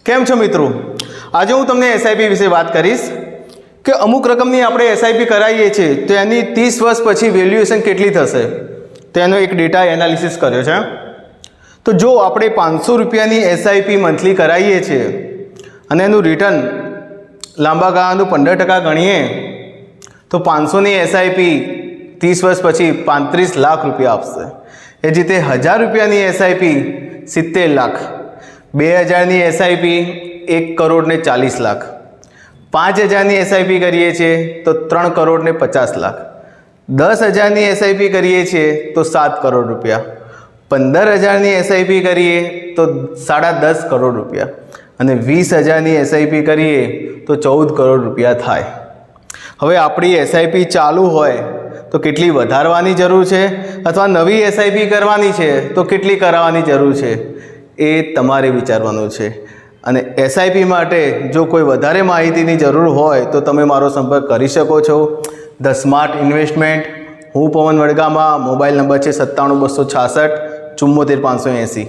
કેમ છો મિત્રો? આજે હું તમને એસઆઈપી વિશે વાત કરીશ કે અમુક રકમની આપણે એસઆઈપી કરાવીએ છીએ તો એની 30 વર્ષ પછી વેલ્યુએશન કેટલી થશે તેનો એક ડેટા એનાલિસિસ કર્યો છે. તો જો આપણે 500 રૂપિયાની એસઆઈપી મંથલી કરાવીએ છીએ અને એનું રિટર્ન લાંબા ગાળાનું 15% ગણીએ તો 500ની એસઆઈપી 30 વર્ષ પછી 35 લાખ રૂપિયા આપશે. એ જ રીતે 1000 રૂપિયાની એસઆઈપી 70 લાખ, 2000ની એસઆઈપી 1 કરોડ ને 40 લાખ, 5000ની એસઆઈપી કરીએ છીએ તો 3 કરોડ ને 50 લાખ, 10000ની એસઆઈપી કરીએ છીએ તો 7 કરોડ રૂપિયા, 15000ની એસઆઈપી કરીએ તો 10.5 કરોડ રૂપિયા અને 20000ની એસઆઈપી કરીએ તો 14 કરોડ રૂપિયા થાય. હવે આપણી એસઆઈપી ચાલુ હોય તો કેટલી વધારવાની જરૂર છે અથવા નવી એસઆઈપી કરવાની છે તો કેટલી કરાવવાની જરૂર છે એ તમારે વિચારવાનું છે. અને એસઆઈપી માટે જો કોઈ વધારે માહિતીની જરૂર હોય તો તમે મારો સંપર્ક કરી શકો છો. The smart investment. હું પવન વડગામા. મોબાઈલ નંબર છે 97 266 74 580.